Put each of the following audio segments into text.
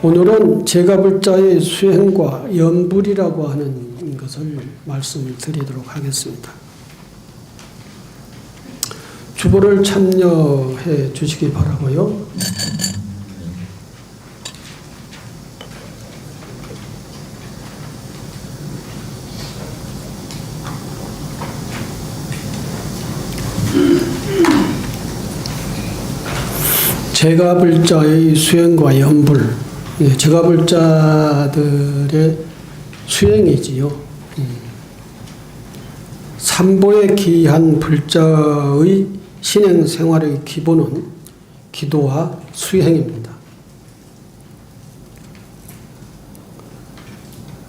오늘은 제가불자의 수행과 연불이라고 하는 것을 말씀을 드리도록 하겠습니다. 주보를 참여해 주시기 바라고요. 제가불자의 수행과 연불, 제가불자들의 수행이지요. 삼보에 기한 불자의 신행생활의 기본은 기도와 수행입니다.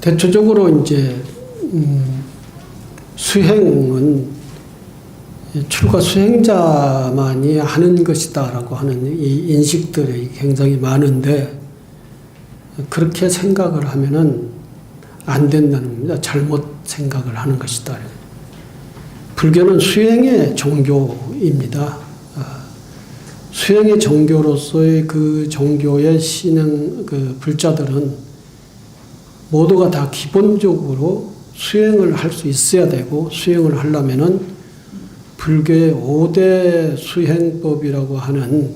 대체적으로 이제 수행은 출가 수행자만이 하는 것이다라고 하는 이 인식들이 굉장히 많은데, 그렇게 생각을 하면은 안 된다는 겁니다. 잘못 생각을 하는 것이다. 불교는 수행의 종교입니다. 수행의 종교로서의 그 종교의 신행 그 불자들은 모두가 다 기본적으로 수행을 할 수 있어야 되고, 수행을 하려면은 불교의 5대 수행법이라고 하는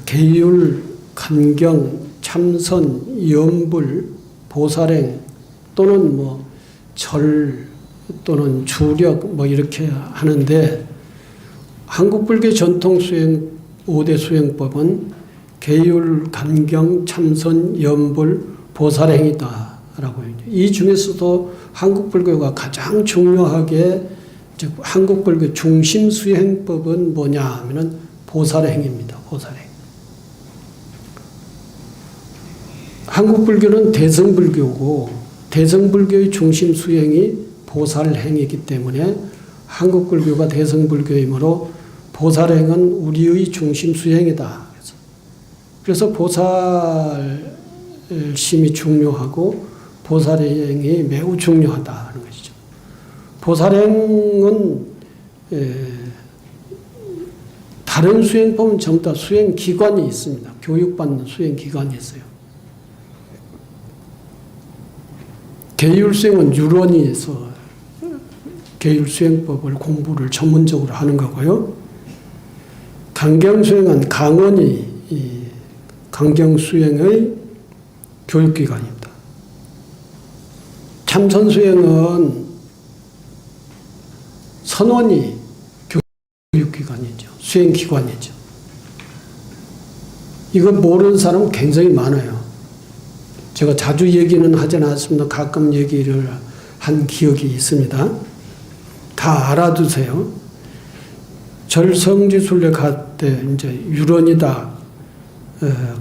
계율, 간경, 참선, 연불, 보살행 또는 절 또는 주력 이렇게 하는데, 한국 불교 전통 수행 5대 수행법은 계율, 간경, 참선, 연불, 보살행이다라고 해요. 이 중에서도 한국 불교가 가장 중요하게, 즉 한국 불교 중심 수행법은 뭐냐 하면은 보살행입니다. 보살행. 한국 불교는 대승불교고, 대승불교의 중심 수행이 보살행이기 때문에 한국 불교가 대승불교이므로 보살행은 우리의 중심 수행이다. 그래서 보살심이 중요하고 보살행이 매우 중요하다는 것이죠. 보살행은 다른 수행법은 전부 다 수행기관이 있습니다. 교육받는 수행기관이 있어요. 계율수행은 유론이에서 계율수행법을 공부를 전문적으로 하는 거고요. 강경수행은 강원이 강경수행의 교육기관입니다. 참선수행은 선원이 교육기관이죠. 수행기관이죠. 이거 모르는 사람은 굉장히 많아요. 제가 자주 얘기는 하지 않았습니다. 가끔 얘기를 한 기억이 있습니다. 다 알아두세요. 절성지순례 갈 때 이제 유론이다,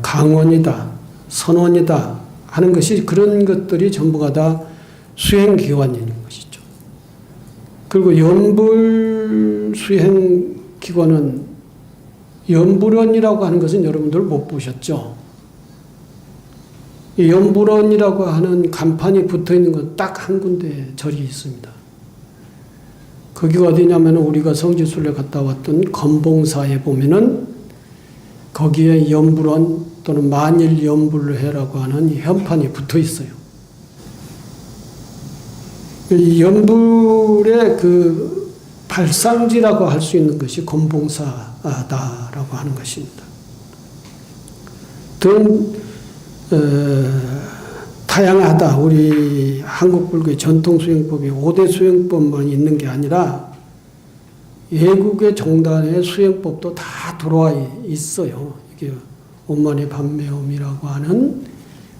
강원이다, 선원이다 하는 것이, 그런 것들이 전부가 다 수행기관인 것이죠. 그리고 연불 수행기관은, 연불원이라고 하는 것은 여러분들 못 보셨죠? 이 연불원이라고 하는 간판이 붙어 있는 건 딱 한 군데 절이 있습니다. 거기가 어디냐면 우리가 성지순례 갔다 왔던 검봉사에 보면은 거기에 연불원 또는 만일 연불회라고 하는 현판이 붙어 있어요. 이 연불의 그 발상지라고 할 수 있는 것이 검봉사다라고 하는 것입니다. 다양하다. 우리 한국 불교의 전통 수행법이 5대 수행법만 있는 게 아니라 외국의 종단의 수행법도 다 들어와 있어요. 이게 원만의 반매음이라고 하는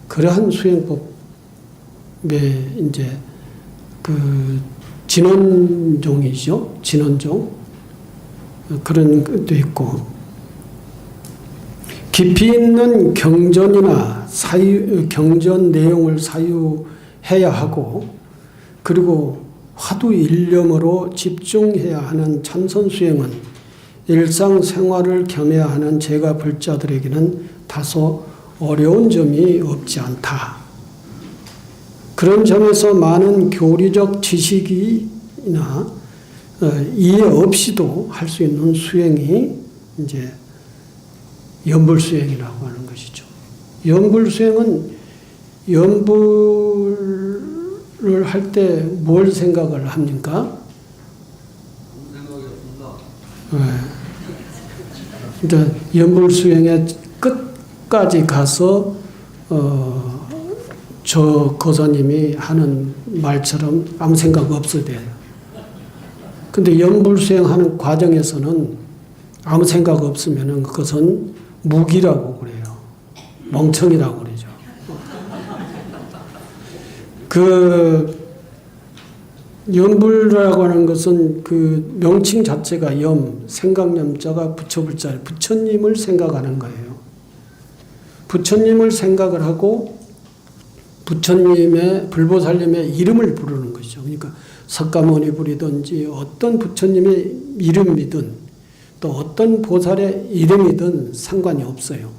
그러한 수행법에 이제 그 진원종이죠. 진원종. 그런 것도 있고, 깊이 있는 경전이나 경전 내용을 사유해야 하고, 그리고 화두 일념으로 집중해야 하는 참선 수행은 일상생활을 겸해야 하는 제가 불자들에게는 다소 어려운 점이 없지 않다. 그런 점에서 많은 교리적 지식이나 이해 없이도 할 수 있는 수행이 이제 연불수행이라고 하는 것이죠. 염불수행은 염불을 할 때 뭘 생각을 합니까? 생각이 없습니다. 이제 염불수행의 끝까지 가서 저 거사님이 하는 말처럼 아무 생각 없어야 돼요. 근데 염불수행하는 과정에서는 아무 생각 없으면 그것은 무기라고 그래요. 멍청이라고 그러죠. 그 염불이라고 하는 것은 그 명칭 자체가 생각염자가 부처불자, 부처님을 생각하는 거예요. 부처님을 생각을 하고 부처님의 불보살님의 이름을 부르는 것이죠. 그러니까 석가모니불이든지 어떤 부처님의 이름이든 또 어떤 보살의 이름이든 상관이 없어요.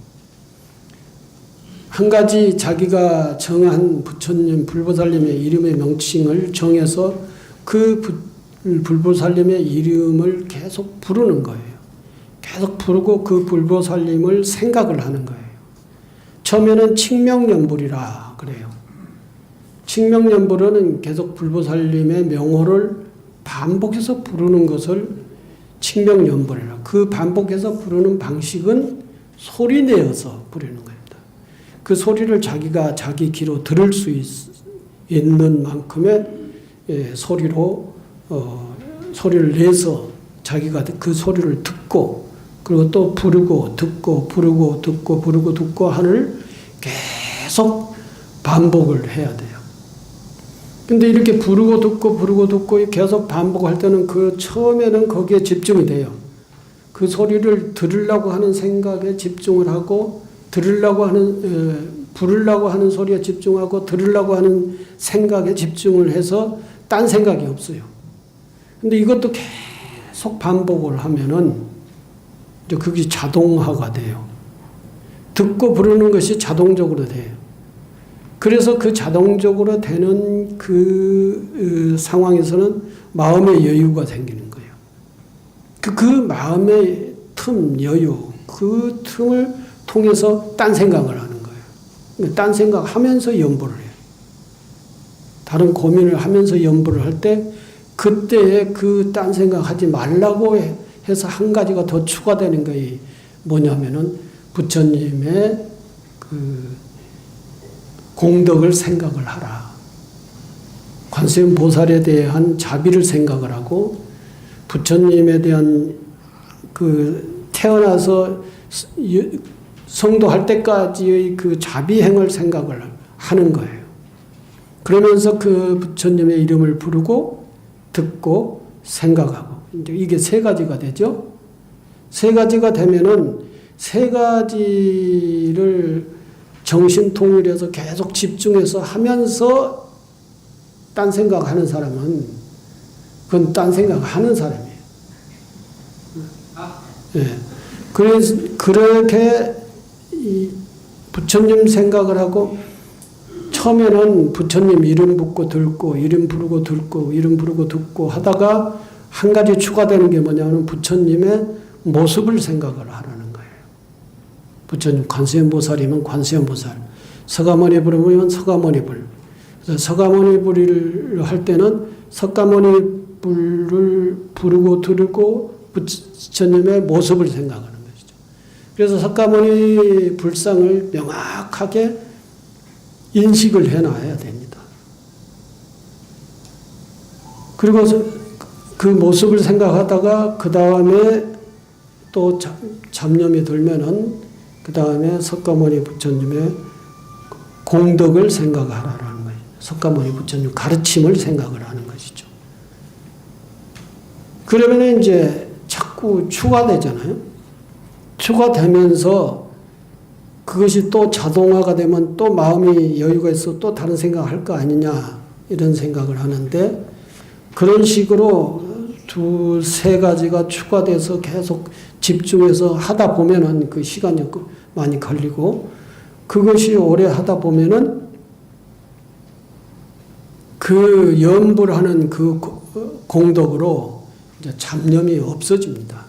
한 가지 자기가 정한 부처님 불보살님의 이름의 명칭을 정해서 그 불보살님의 이름을 계속 부르는 거예요. 계속 부르고 그 불보살님을 생각을 하는 거예요. 처음에는 칭명연불이라 그래요. 칭명연불은 계속 불보살님의 명호를 반복해서 부르는 것을 칭명연불이라. 그 반복해서 부르는 방식은 소리 내어서 부르는 겁니다. 그 소리를 자기가 자기 귀로 들을 수 있는 만큼의 소리로 소리를 내서 자기가 그 소리를 듣고 그리고 또 부르고 듣고 부르고 듣고 부르고 듣고 하는 계속 반복을 해야 돼요. 근데 이렇게 부르고 듣고 계속 반복할 때는 그 처음에는 거기에 집중이 돼요. 그 소리를 들으려고 하는 생각에 집중을 하고 부르려고 하는 소리에 집중하고 들으려고 하는 생각에 집중을 해서 딴 생각이 없어요. 근데 이것도 계속 반복을 하면은 이제 그게 자동화가 돼요. 듣고 부르는 것이 자동적으로 돼요. 그래서 그 자동적으로 되는 그 상황에서는 마음의 여유가 생기는 거예요. 그 마음의 여유, 그 틈을 통해서 딴 생각을 하는 거예요. 딴 생각하면서 염불을 해요. 다른 고민을 하면서 염불을 할 때 그때에 그 딴 생각하지 말라고 해서 한 가지가 더 추가되는 것이 뭐냐면은 부처님의 그 공덕을 생각을 하라. 관세음 보살에 대한 자비를 생각을 하고 부처님에 대한 그 태어나서 성도할 때까지의 그 자비행을 생각을 하는 거예요. 그러면서 그 부처님의 이름을 부르고 듣고 생각하고 이제 이게 세 가지가 되죠. 세 가지가 되면은 세 가지를 정신 통일해서 계속 집중해서 하면서 딴 생각하는 사람은 그건 딴 생각하는 사람이에요. 예. 그래서 그렇게 이 부처님 생각을 하고 처음에는 부처님 이름 붙고 듣고 이름 부르고 듣고 이름 부르고 듣고 하다가 한 가지 추가되는 게 뭐냐면 부처님의 모습을 생각을 하라는 거예요. 부처님 관세음보살이면 관세음보살, 석가모니불이면 석가모니불. 그래서 석가모니불을 할 때는 석가모니불을 부르고 들고 부처님의 모습을 생각하는 것이죠. 그래서 석가모니 불상을 명확하게 인식을 해놔야 됩니다. 그리고 그 모습을 생각하다가 그 다음에 또 잡념이 들면은 그 다음에 석가모니 부처님의 공덕을 생각하라는 거예요. 석가모니 부처님 가르침을 생각을 하는 것이죠. 그러면 이제 자꾸 추가되잖아요. 추가되면서 그것이 또 자동화가 되면 또 마음이 여유가 있어 또 다른 생각을 할 거 아니냐 이런 생각을 하는데 그런 식으로 두세 가지가 추가돼서 계속 집중해서 하다 보면은 그 시간이 많이 걸리고 그것이 오래 하다 보면은 그 염불하는 그 공덕으로 이제 잡념이 없어집니다.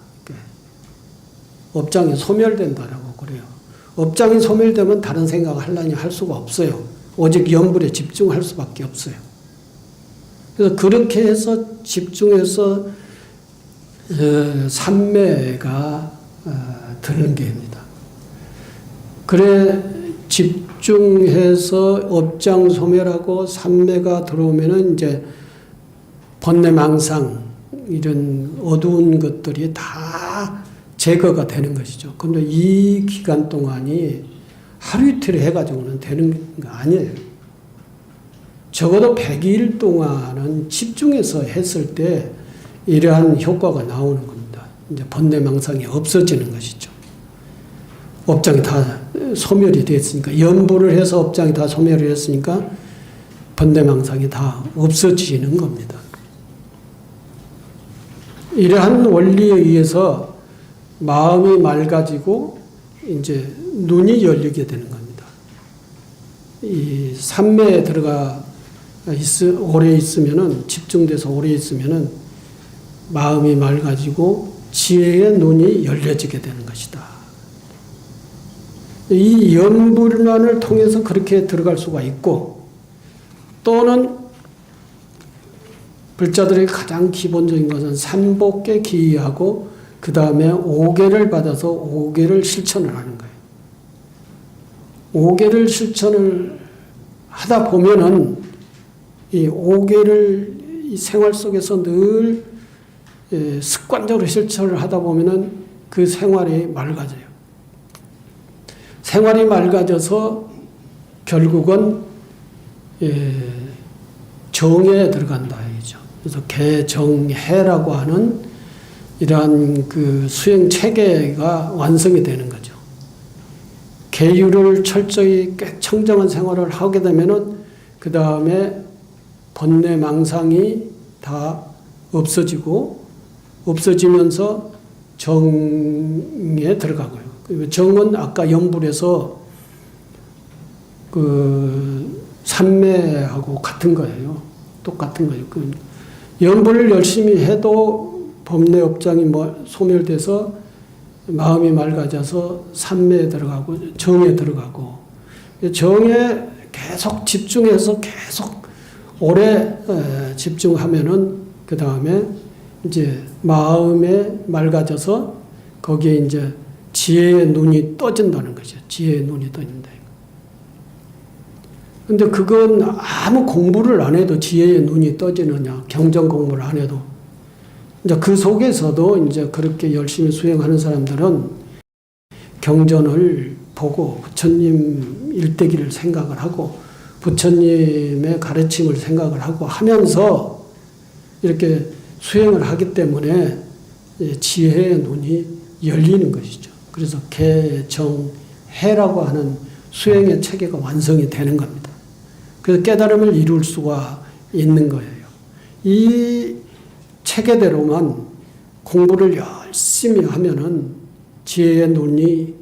업장이 소멸된다라고 그래요. 업장이 소멸되면 다른 생각을 하려니 할 수가 없어요. 오직 염불에 집중할 수밖에 없어요. 그래서 그렇게 해서 집중해서 삼매가 드는 게입니다. 그래 집중해서 업장 소멸하고 삼매가 들어오면은 이제 번뇌망상 이런 어두운 것들이 다 제거가 되는 것이죠. 그런데 이 기간 동안이 하루 이틀 해가지고는 되는 거 아니에요. 적어도 100일 동안은 집중해서 했을 때 이러한 효과가 나오는 겁니다. 이제 번뇌망상이 없어지는 것이죠. 업장이 다 소멸이 됐으니까, 염불을 해서 업장이 다 소멸이 됐으니까 번뇌망상이 다 없어지는 겁니다. 이러한 원리에 의해서 마음이 맑아지고 이제 눈이 열리게 되는 겁니다. 이 삼매에 들어가 오래 있으면은, 집중돼서 오래 있으면은 마음이 맑아지고 지혜의 눈이 열려지게 되는 것이다. 이 염불만을 통해서 그렇게 들어갈 수가 있고, 또는 불자들의 가장 기본적인 것은 삼복계 기의하고 그 다음에 오계를 받아서 오계를 실천을 하는 거예요. 오계를 실천을 하다 보면은 이 오계를 이 생활 속에서 늘 습관적으로 실천을 하다 보면은 그 생활이 맑아져요. 생활이 맑아져서 결국은 정에 들어간다 이죠. 그래서 개정해라고 하는 이러한 그 수행 체계가 완성이 되는 거죠. 계율을 철저히 청정한 생활을 하게 되면은 그 다음에 번뇌망상이 다 없어지면서 정에 들어가고요. 정은 아까 염불에서 그 삼매하고 같은 거예요. 똑같은 거예요. 그 염불을 열심히 해도 법내 업장이 소멸돼서 마음이 맑아져서 삼매에 들어가고 정에 들어가고, 정에 계속 집중해서 계속 오래 집중하면은 그 다음에 이제 마음에 맑아져서 거기에 이제 지혜의 눈이 떠진다는 것이죠. 지혜의 눈이 떠진다. 근데 그건 아무 공부를 안 해도 지혜의 눈이 떠지느냐, 경전 공부를 안 해도. 이제 그 속에서도 이제 그렇게 열심히 수행하는 사람들은 경전을 보고 부처님 일대기를 생각을 하고 부처님의 가르침을 생각을 하고 하면서 이렇게 수행을 하기 때문에 지혜의 눈이 열리는 것이죠. 그래서 개정해라고 하는 수행의 체계가 완성이 되는 겁니다. 그래서 깨달음을 이룰 수가 있는 거예요. 이 체계대로만 공부를 열심히 하면은 지혜의 눈이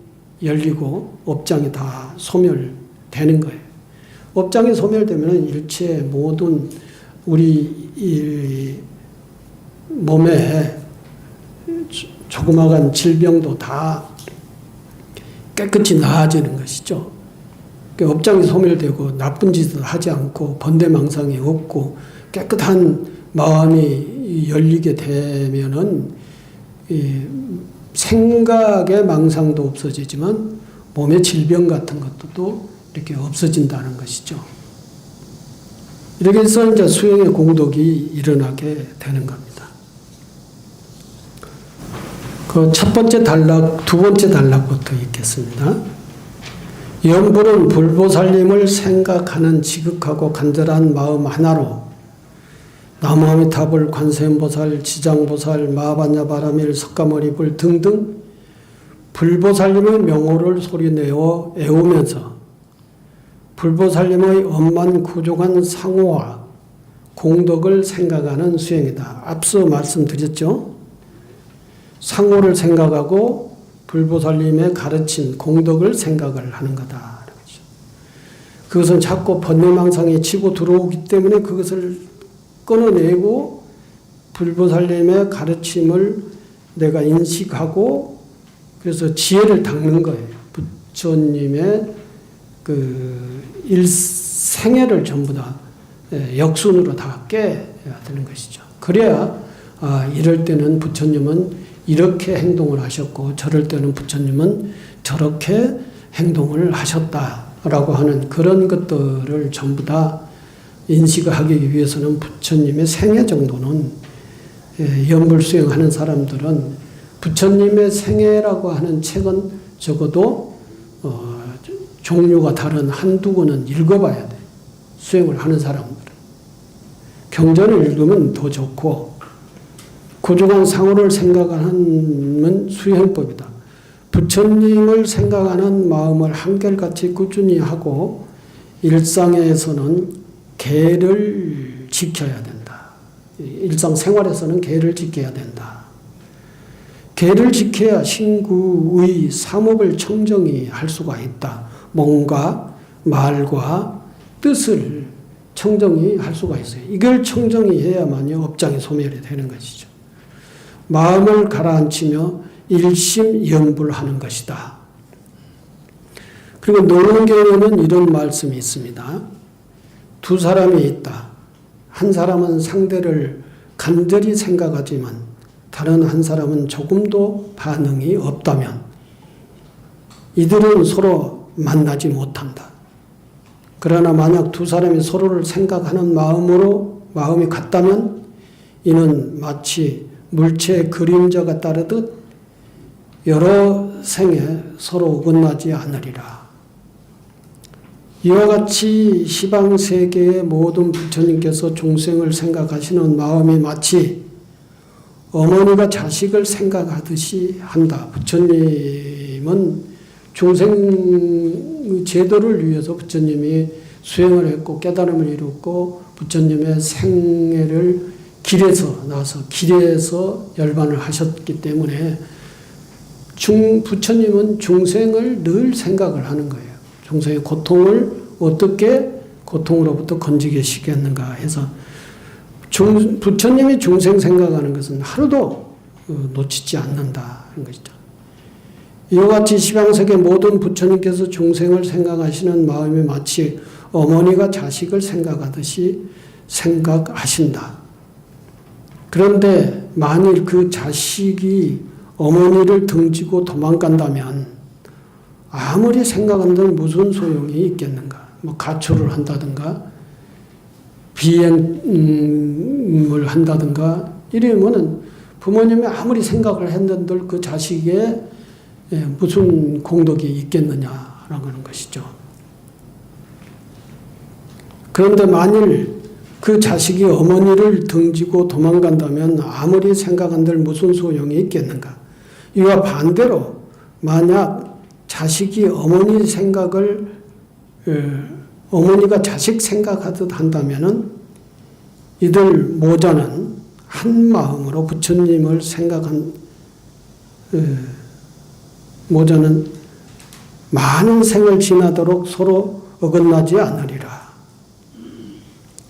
열리고 업장이 다 소멸되는 거예요. 업장이 소멸되면 일체 모든 우리 이 몸에 조그마한 질병도 다 깨끗이 나아지는 것이죠. 업장이 소멸되고 나쁜 짓을 하지 않고 번뇌망상이 없고 깨끗한 마음이 열리게 되면은 생각의 망상도 없어지지만 몸의 질병 같은 것도 이렇게 없어진다는 것이죠. 이렇게 해서 이제 수행의 공덕이 일어나게 되는 겁니다. 그 첫 번째 단락, 두 번째 단락부터 읽겠습니다. 염불은 불보살님을 생각하는 지극하고 간절한 마음 하나로 나무아미타불, 관세음보살, 지장보살, 마하반야바라밀, 석가모니불 등등 불보살님의 명호를 소리내어 애우면서 불보살님의 엄만 구족한 상호와 공덕을 생각하는 수행이다. 앞서 말씀드렸죠. 상호를 생각하고 불보살님의 가르친 공덕을 생각을 하는 거다. 그것은 자꾸 번뇌망상에 치고 들어오기 때문에 그것을 끊어내고 불보살님의 가르침을 내가 인식하고 그래서 지혜를 닦는 거예요. 부처님의 그 일생애를 전부 다 역순으로 다 깨야 되는 것이죠. 그래야 이럴 때는 부처님은 이렇게 행동을 하셨고 저럴 때는 부처님은 저렇게 행동을 하셨다라고 하는 그런 것들을 전부 다 인식하기 위해서는 부처님의 생애 정도는 연불 수행하는 사람들은 부처님의 생애라고 하는 책은 적어도 종류가 다른 한두 권은 읽어봐야 돼. 수행을 하는 사람들은. 경전을 읽으면 더 좋고 고조관 상호를 생각하는 수행법이다. 부처님을 생각하는 마음을 한결같이 꾸준히 하고 일상에서는 계를 지켜야 된다. 일상생활에서는 계를 지켜야 된다. 계를 지켜야 신구의 삼업을 청정히 할 수가 있다. 몸과 말과 뜻을 청정히 할 수가 있어요. 이걸 청정히 해야만이 업장이 소멸이 되는 것이죠. 마음을 가라앉히며 일심연불하는 것이다. 그리고 노론경에는 이런 말씀이 있습니다. 두 사람이 있다. 한 사람은 상대를 간절히 생각하지만 다른 한 사람은 조금도 반응이 없다면 이들은 서로 만나지 못한다. 그러나 만약 두 사람이 서로를 생각하는 마음이 같다면 이는 마치 물체의 그림자가 따르듯 여러 생에 서로 어긋나지 않으리라. 이와 같이 시방세계의 모든 부처님께서 종생을 생각하시는 마음이 마치 어머니가 자식을 생각하듯이 한다. 부처님은 종생 제도를 위해서 부처님이 수행을 했고 깨달음을 이뤘고 부처님의 생애를 길에서 나서 길에서 열반을 하셨기 때문에 부처님은 중생을 늘 생각을 하는 거예요. 중생의 고통을 어떻게 고통으로부터 건지게 시켰는가 해서 부처님이 중생 생각하는 것은 하루도 놓치지 않는다 하는 것이죠. 이와 같이 시방세계 모든 부처님께서 중생을 생각하시는 마음이 마치 어머니가 자식을 생각하듯이 생각하신다. 그런데 만일 그 자식이 어머니를 등지고 도망간다면 아무리 생각한들 무슨 소용이 있겠는가. 가초를 한다든가 비행을 한다든가 이러면은 부모님이 아무리 생각을 했는들 그 자식의 무슨 공덕이 있겠느냐라는 것이죠. 그런데 만일 그 자식이 어머니를 등지고 도망간다면 아무리 생각한들 무슨 소용이 있겠는가. 이와 반대로 만약 자식이 어머니가 자식 생각하듯 한다면은 이들 모자는 한 마음으로 부처님을 생각한 모자는 많은 생을 지나도록 서로 어긋나지 않으리라.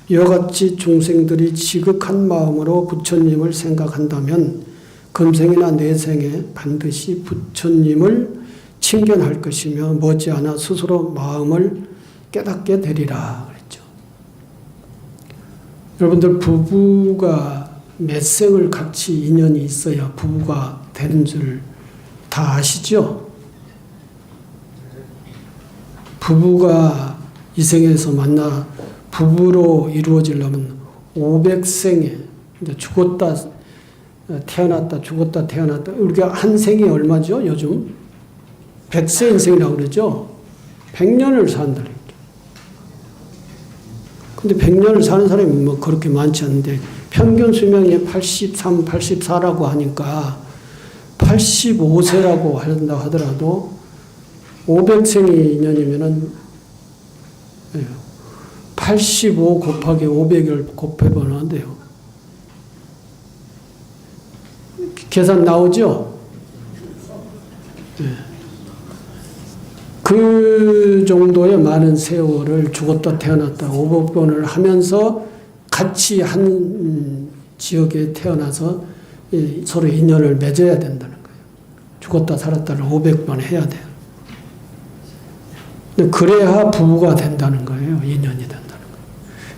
이와 같이 중생들이 지극한 마음으로 부처님을 생각한다면 금생이나 내생에 반드시 부처님을 친견할 것이며 머지않아 스스로 마음을 깨닫게 되리라 그랬죠. 여러분들 부부가 몇 생을 같이 인연이 있어야 부부가 되는 줄 다 아시죠? 부부가 이 생에서 만나 부부로 이루어지려면 500생에 죽었다 태어났다 죽었다 태어났다 우리가 한 생이 얼마죠? 요즘 100세 인생이라고 그러죠? 100년을 산다. 근데 100년을 사는 사람이 뭐 그렇게 많지 않은데 평균 수명이 83, 84라고 하니까 85세라고 한다 하더라도 500생이 인연이면은 85 곱하기 500을 곱해보면 안 돼요. 계산 나오죠? 네. 그 정도의 많은 세월을 죽었다 태어났다 500번을 하면서 같이 한 지역에 태어나서 서로 인연을 맺어야 된다는 거예요. 죽었다 살았다를 500번 해야 돼요. 근데 그래야 부부가 된다는 거예요. 인연이 된다는 거예요.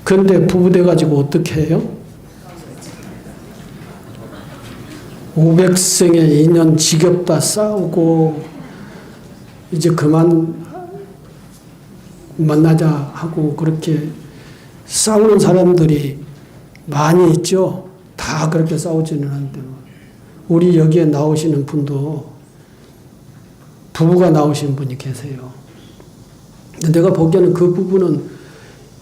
그런데 부부 돼가지고 어떻게 해요? 500생의 인연 지겹다 싸우고 이제 그만 만나자 하고 그렇게 싸우는 사람들이 많이 있죠. 다 그렇게 싸우지는 않는데 우리 여기에 나오시는 분도 부부가 나오신 분이 계세요. 내가 보기에는 그 부부는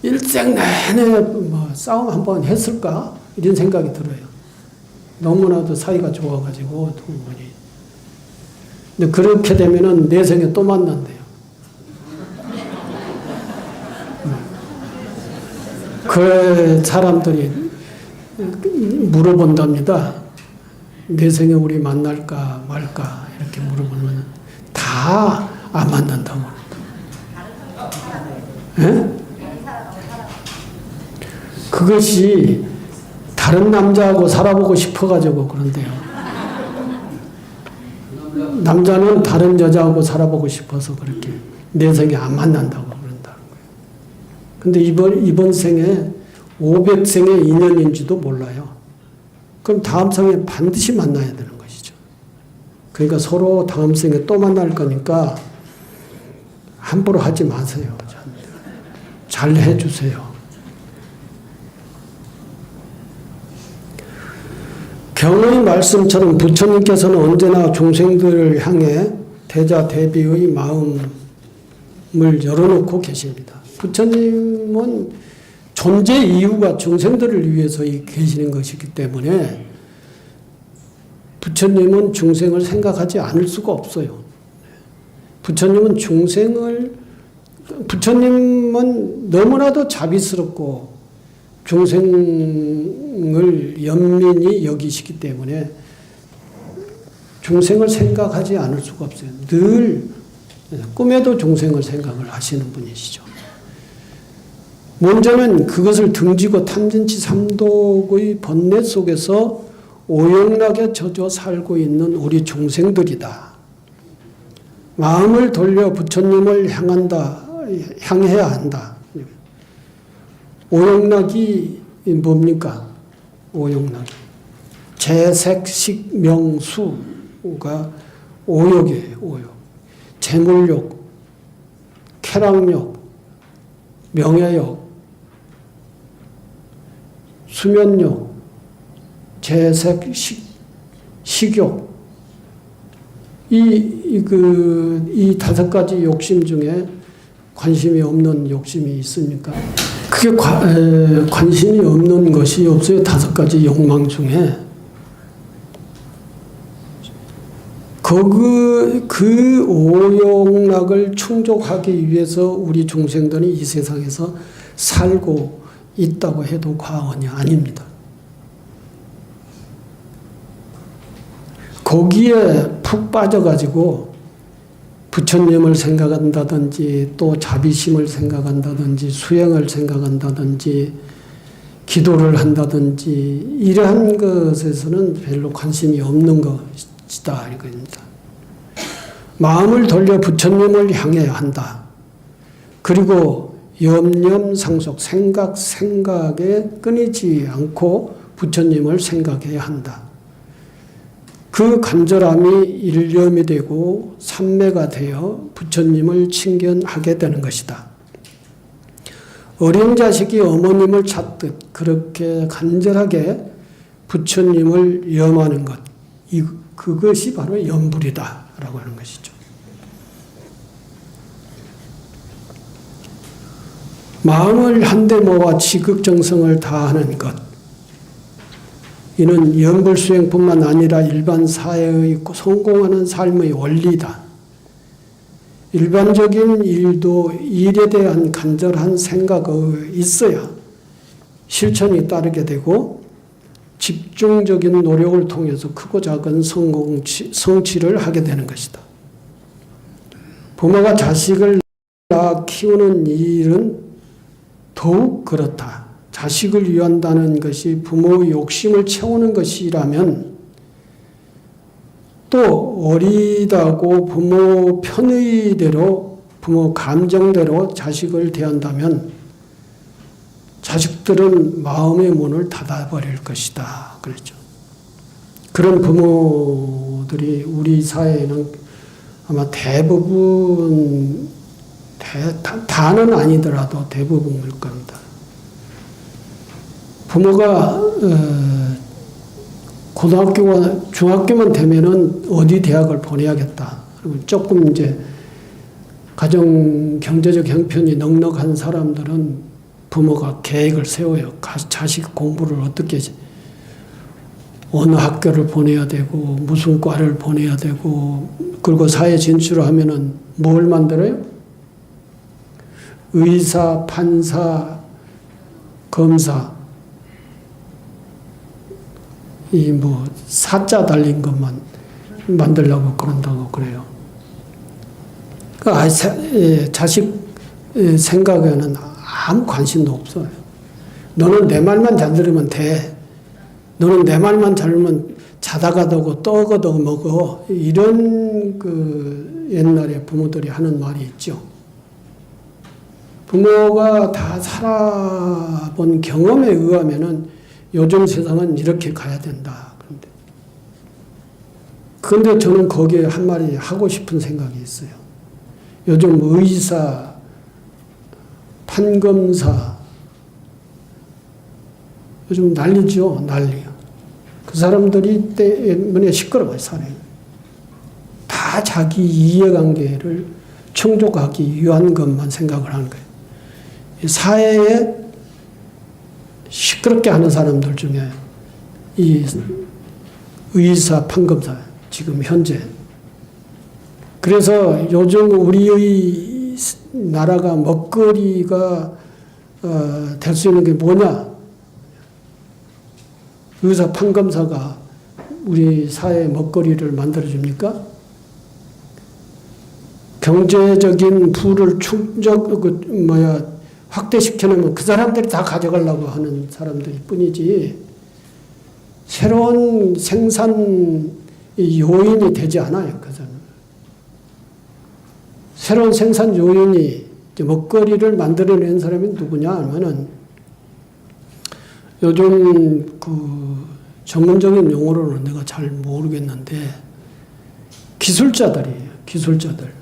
일생 내내 뭐 싸움 한번 했을까? 이런 생각이 들어요. 너무나도 사이가 좋아가지고 두 분이. 근데 그렇게 되면은 내 생에 또 만난대요. 그 사람들이 물어본답니다. 내 생에 우리 만날까 말까 이렇게 물어보면 다 안 만난다고. 예? 그것이 다른 남자하고 살아보고 싶어가지고 그런데요. 남자는 다른 여자하고 살아보고 싶어서 그렇게 내 생에 안 만난다고 그런다는 거예요. 근데 이번 생에 500생의 인연인지도 몰라요. 그럼 다음 생에 반드시 만나야 되는 것이죠. 그러니까 서로 다음 생에 또 만날 거니까 함부로 하지 마세요. 잘 해주세요. 경의 말씀처럼 부처님께서는 언제나 중생들을 향해 대자 대비의 마음을 열어놓고 계십니다. 부처님은 존재 이유가 중생들을 위해서 계시는 것이기 때문에 부처님은 중생을 생각하지 않을 수가 없어요. 부처님은 너무나도 자비스럽고 중생을 연민히 여기시기 때문에 중생을 생각하지 않을 수가 없어요. 늘 꿈에도 중생을 생각을 하시는 분이시죠. 먼저는 그것을 등지고 탐진치 삼독의 번뇌 속에서 오용락에 젖어 살고 있는 우리 중생들이다. 마음을 돌려 부처님을 향해야 한다. 오용락이 뭡니까? 오용락이. 재색식명수가 오욕이에요. 오욕. 재물욕, 쾌락욕, 명예욕, 수면욕, 식욕. 이 다섯 가지 욕심 중에 관심이 없는 욕심이 있습니까? 그게 관심이 없는 것이 없어요. 다섯 가지 욕망 중에. 그 오욕락을 충족하기 위해서 우리 중생들이 이 세상에서 살고 있다고 해도 과언이 아닙니다. 거기에 푹 빠져가지고 부처님을 생각한다든지 또 자비심을 생각한다든지 수행을 생각한다든지 기도를 한다든지 이러한 것에서는 별로 관심이 없는 것이다 이겁니다. 마음을 돌려 부처님을 향해야 한다. 그리고 염염상속 생각에 끊이지 않고 부처님을 생각해야 한다. 그 간절함이 일념이 되고 삼매가 되어 부처님을 친견하게 되는 것이다. 어린 자식이 어머님을 찾듯 그렇게 간절하게 부처님을 염하는 것, 그것이 바로 염불이다라고 하는 것이죠. 마음을 한데 모아 지극정성을 다하는 것, 이는 염불수행뿐만 아니라 일반 사회의 성공하는 삶의 원리다. 일반적인 일도 일에 대한 간절한 생각이 있어야 실천이 따르게 되고 집중적인 노력을 통해서 크고 작은 성취를 하게 되는 것이다. 부모가 자식을 낳아 키우는 일은 더욱 그렇다. 자식을 위한다는 것이 부모의 욕심을 채우는 것이라면 또 어리다고 부모 편의대로 부모 감정대로 자식을 대한다면 자식들은 마음의 문을 닫아버릴 것이다. 그랬죠. 그런 부모들이 우리 사회에는 아마 대부분, 다는 아니더라도 대부분일 겁니다. 부모가 고등학교와 중학교만 되면은 어디 대학을 보내야겠다. 조금 이제 가정 경제적 형편이 넉넉한 사람들은 부모가 계획을 세워요. 자식 공부를 어떻게 어느 학교를 보내야 되고 무슨 과를 보내야 되고 그리고 사회 진출을 하면은 뭘 만들어요? 의사, 판사, 검사 이 뭐 사자 달린 것만 만들려고 그런다고 그래요. 자식 생각에는 아무 관심도 없어요. 너는 내 말만 잘 들으면 돼. 너는 내 말만 잘 들으면 자다가도 떠거도 먹어. 이런 그 옛날에 부모들이 하는 말이 있죠. 부모가 다 살아본 경험에 의하면은 요즘 세상은 이렇게 가야 된다. 그런데 저는 거기에 한 마디 하고 싶은 생각이 있어요. 요즘 의사, 판검사, 요즘 난리죠, 난리요. 그 사람들이 때문에 시끄러워요, 사람이. 다 자기 이해관계를 충족하기 위한 것만 생각을 하는 거예요. 사회에 시끄럽게 하는 사람들 중에 이 의사, 판검사, 지금 현재. 그래서 요즘 우리의 나라가 먹거리가 될 수 있는 게 뭐냐? 의사, 판검사가 우리 사회의 먹거리를 만들어줍니까? 경제적인 부를 확대시켜놓으면 그 사람들이 다 가져가려고 하는 사람들일 뿐이지 새로운 생산 요인이 되지 않아요. 그 사람. 새로운 생산 요인이 먹거리를 만들어낸 사람이 누구냐 하면은 요즘 그 전문적인 용어로는 내가 잘 모르겠는데 기술자들이에요. 기술자들.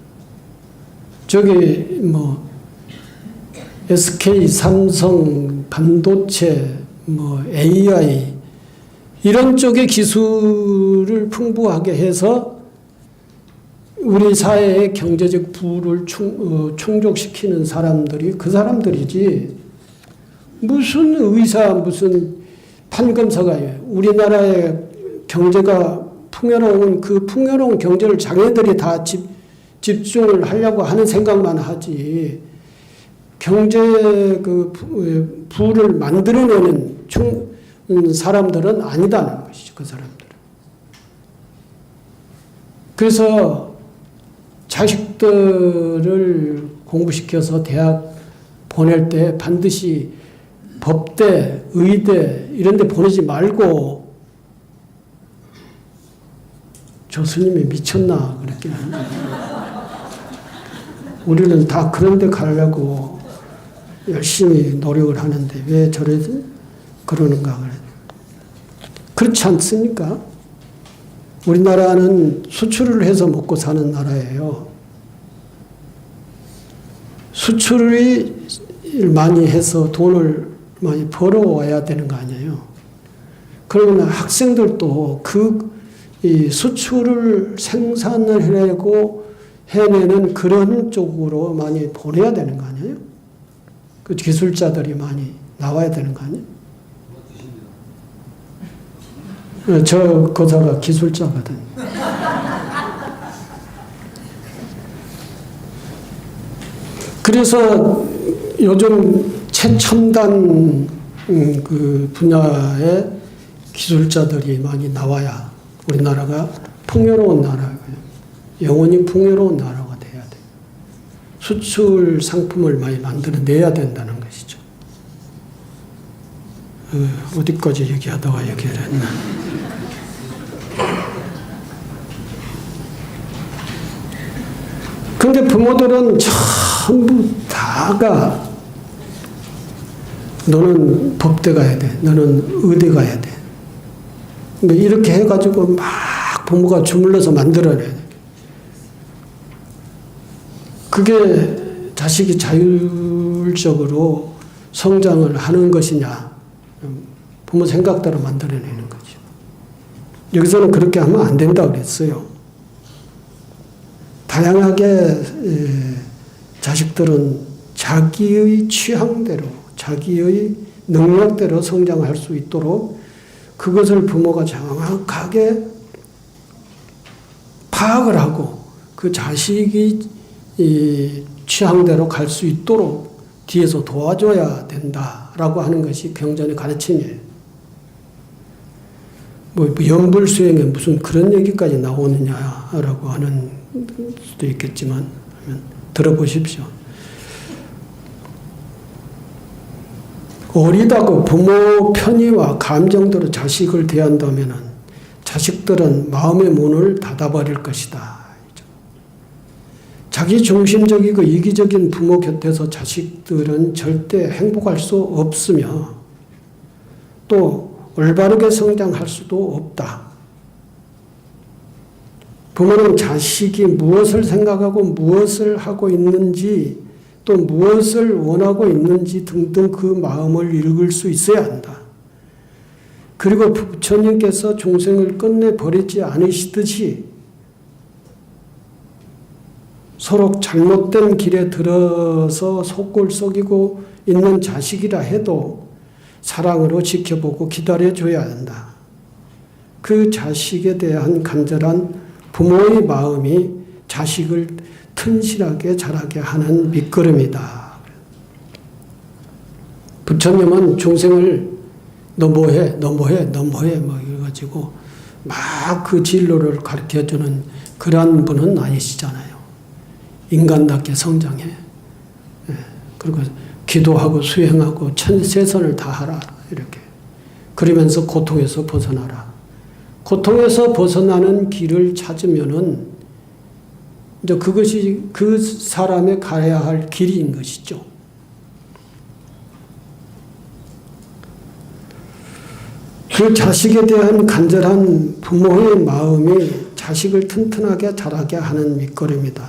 저기 뭐 SK, 삼성, 반도체, 뭐 AI 이런 쪽의 기술을 풍부하게 해서 우리 사회의 경제적 부를 충족시키는 사람들이 그 사람들이지 무슨 의사 무슨 판검사가 우리나라의 경제가 풍요로운 그 풍요로운 경제를 자기네들이 다 집중을 하려고 하는 생각만 하지 경제 그 부를 만들어내는 사람들은 아니다는 것이죠. 그 사람들은. 그래서 자식들을 공부시켜서 대학 보낼 때 반드시 법대, 의대 이런 데 보내지 말고 교수님이 미쳤나 그랬긴 한데 우리는 다 그런 데 가려고 열심히 노력을 하는데 왜 저래 그러는가 그래. 그렇지 않습니까? 우리나라는 수출을 해서 먹고 사는 나라예요. 수출을 많이 해서 돈을 많이 벌어와야 되는 거 아니에요. 그러면 학생들도 이 수출을 생산을 해내는 그런 쪽으로 많이 보내야 되는 거 아니에요? 그 기술자들이 많이 나와야 되는 거 아니에요? 저 거사가 기술자거든. 그래서 요즘 최첨단 그 분야의 기술자들이 많이 나와야 우리나라가 풍요로운 나라고요. 영원히 풍요로운 나라가 돼야 돼요. 수출 상품을 많이 만들어내야 된다는 것이죠. 어디까지 얘기하다가 얘기를 했나. 근데 부모들은 전부 다가 너는 법대 가야 돼. 너는 의대 가야 돼. 뭐 이렇게 해가지고 막 부모가 주물러서 만들어내야 돼. 그게 자식이 자율적으로 성장을 하는 것이냐. 부모 생각대로 만들어내는 거죠. 여기서는 그렇게 하면 안 된다고 그랬어요. 다양하게 자식들은 자기의 취향대로, 자기의 능력대로 성장할 수 있도록 그것을 부모가 정확하게 파악을 하고 그 자식이 취향대로 갈 수 있도록 뒤에서 도와줘야 된다라고 하는 것이 경전의 가르침이에요. 뭐 연불 수행에 무슨 그런 얘기까지 나오느냐라고 하는 수도 있겠지만 들어보십시오. 어리다고 부모 편의와 감정대로 자식을 대한다면 자식들은 마음의 문을 닫아버릴 것이다. 자기 중심적이고 이기적인 부모 곁에서 자식들은 절대 행복할 수 없으며 또 올바르게 성장할 수도 없다. 부모는 자식이 무엇을 생각하고 무엇을 하고 있는지 또 무엇을 원하고 있는지 등등 그 마음을 읽을 수 있어야 한다. 그리고 부처님께서 중생을 끝내 버리지 않으시듯이 서로 잘못된 길에 들어서 속을 썩이고 있는 자식이라 해도 사랑으로 지켜보고 기다려줘야 한다. 그 자식에 대한 간절한 부모의 마음이 자식을 튼실하게 자라게 하는 밑거름이다. 부처님은 중생을 너 뭐해, 너 뭐해, 너 뭐해 뭐 이래가지고 막 그 진로를 가르쳐주는 그러한 분은 아니시잖아요. 인간답게 성장해. 그리고 기도하고 수행하고 최선을 다하라 이렇게. 그러면서 고통에서 벗어나라. 고통에서 벗어나는 길을 찾으면은 이제 그것이 그 사람의 가야 할 길인 것이죠. 그 자식에 대한 간절한 부모의 마음이 자식을 튼튼하게 자라게 하는 밑거름이다.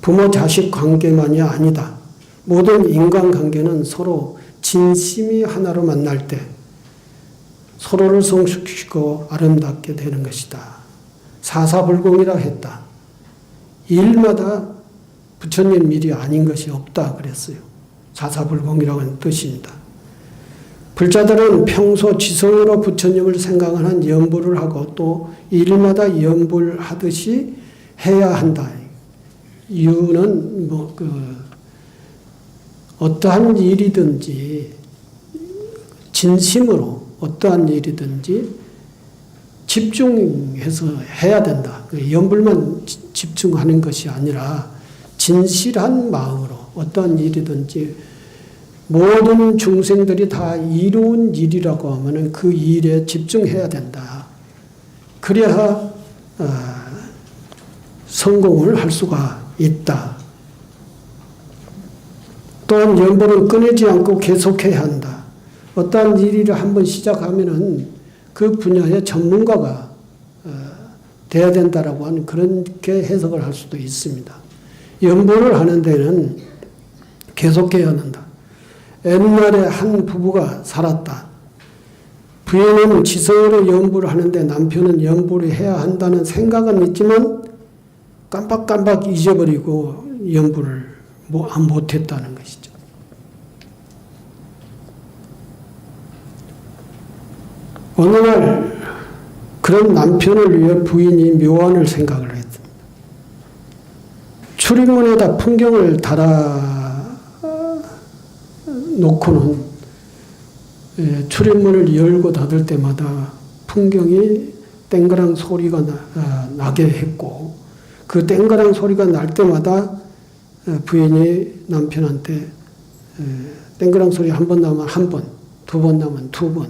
부모 자식 관계만이 아니다. 모든 인간관계는 서로 진심이 하나로 만날 때 서로를 성숙시키고 아름답게 되는 것이다. 사사불공이라 했다. 일마다 부처님 일이 아닌 것이 없다 그랬어요. 사사불공이라고 하는 뜻입니다. 불자들은 평소 지성으로 부처님을 생각하는 연불을 하고 또 일마다 연불하듯이 해야 한다. 이유는 어떠한 일이든지 진심으로 어떠한 일이든지 집중해서 해야 된다. 연불만 집중하는 것이 아니라 진실한 마음으로 어떠한 일이든지 모든 중생들이 다 이루은 일이라고 하면 그 일에 집중해야 된다. 그래야 성공을 할 수가 있다. 또한 연불은 끊이지 않고 계속해야 한다. 어떠한 일을 한번 시작하면은 그 분야의 전문가가 돼야 된다라고 하는 그렇게 해석을 할 수도 있습니다. 연불을 하는 데는 계속해야 한다. 옛날에 한 부부가 살았다. 부인은 지성으로 연불을 하는데 남편은 연불을 해야 한다는 생각은 있지만 깜빡깜빡 잊어버리고 연불을 못했다는 것이죠. 어느 날 그런 남편을 위해 부인이 묘안을 생각을 했습니다. 출입문에다 풍경을 달아 놓고는 출입문을 열고 닫을 때마다 풍경이 땡그랑 소리가 나게 했고 그 땡그랑 소리가 날 때마다 부인이 남편한테 땡그랑 소리 한 번 나면 한 번, 두 번 나면 두 번,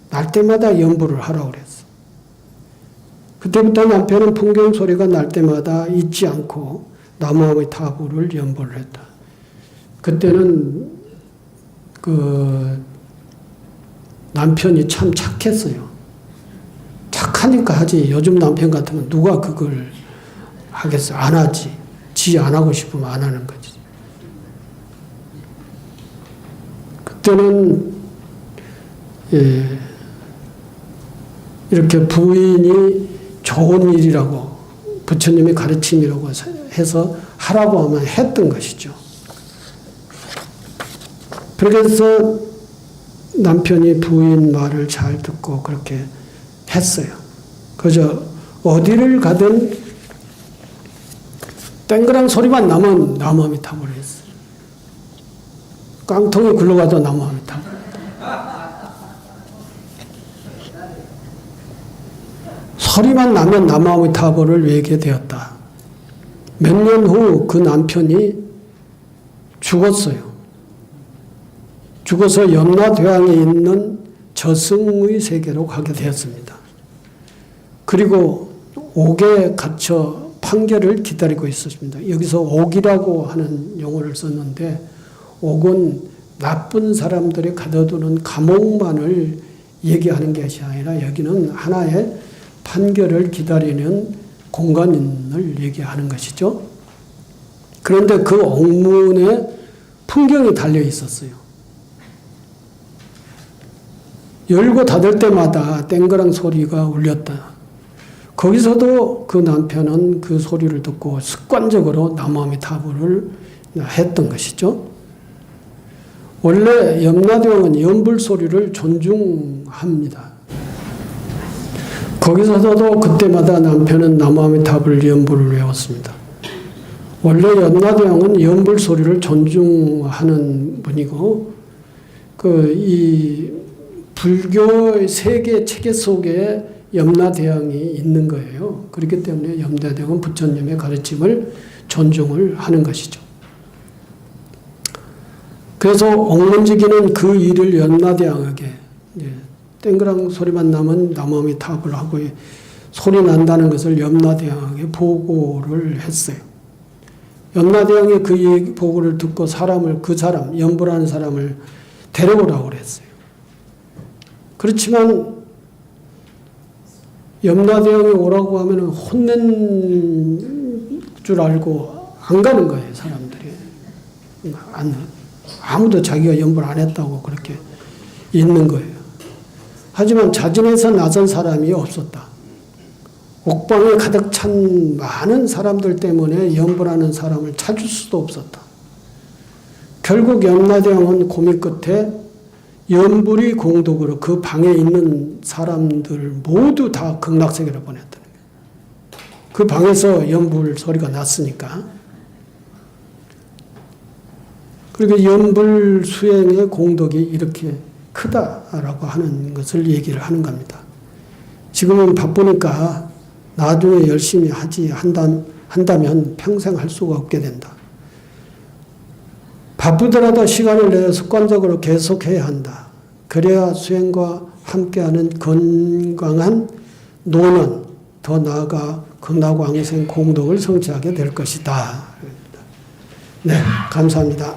날 때마다 연불을 하라고 그랬어. 그때부터 남편은 풍경 소리가 날 때마다 잊지 않고 나무아미 타불을 연보를 했다. 그때는 그 남편이 참 착했어요. 착하니까 하지. 요즘 남편 같으면 누가 그걸 하겠어? 안 하지. 지 안 하고 싶으면 안 하는 거지. 그때는 이렇게 부인이 좋은 일이라고 부처님의 가르침이라고 해서 하라고 하면 했던 것이죠. 그래서 남편이 부인 말을 잘 듣고 그렇게 했어요. 그저 어디를 가든 땡그랑 소리만 나면 나무아미타불을 했어요. 깡통이 굴러가도 나무아미타불. 소리만 나면 나무아미타불을 외게 되었다. 몇 년 후 그 남편이 죽었어요. 죽어서 염라대왕에 있는 저승의 세계로 가게 되었습니다. 그리고 옥에 갇혀 판결을 기다리고 있었습니다. 여기서 옥이라고 하는 용어를 썼는데 옥은 나쁜 사람들이 가둬두는 감옥만을 얘기하는 것이 아니라 여기는 하나의 판결을 기다리는 공간을 얘기하는 것이죠. 그런데 그 옥문에 풍경이 달려 있었어요. 열고 닫을 때마다 땡그랑 소리가 울렸다. 거기서도 그 남편은 그 소리를 듣고 습관적으로 나무아미타불을 했던 것이죠. 원래 염라대왕은 연불 소리를 존중합니다. 거기서도 그때마다 남편은 나무아미타불 연불을 외웠습니다. 원래 염라대왕은 연불 소리를 존중하는 분이고 이 불교의 세계 체계 속에 염라대왕이 있는 거예요. 그렇기 때문에 염라대왕은 부처님의 가르침을 존중을 하는 것이죠. 그래서 옥문지기는 그 일을 염라대왕에게 땡그랑 소리만 나면 나무아미타불 하고 소리 난다는 것을 염라대왕에게 보고를 했어요. 염라대왕이 그 보고를 듣고 연불하는 사람을 데려오라고 그랬어요. 그렇지만 염라대왕이 오라고 하면 혼낸 줄 알고 안 가는 거예요, 사람들이. 아무도 자기가 연불 안 했다고 그렇게 있는 거예요. 하지만 자진해서 나선 사람이 없었다. 옥방에 가득 찬 많은 사람들 때문에 연불하는 사람을 찾을 수도 없었다. 결국 염라대왕은 고민 끝에 연불이 공덕으로 그 방에 있는 사람들 모두 다 극락세계로 보냈다는 거예요. 그 방에서 연불 소리가 났으니까. 그리고 연불 수행의 공덕이 이렇게 크다라고 하는 것을 얘기를 하는 겁니다. 지금은 바쁘니까 나중에 열심히 한다면 평생 할 수가 없게 된다. 바쁘더라도 시간을 내어 습관적으로 계속해야 한다. 그래야 수행과 함께하는 건강한 노년, 더 나아가 극락왕생 공덕을 성취하게 될 것이다. 네, 감사합니다.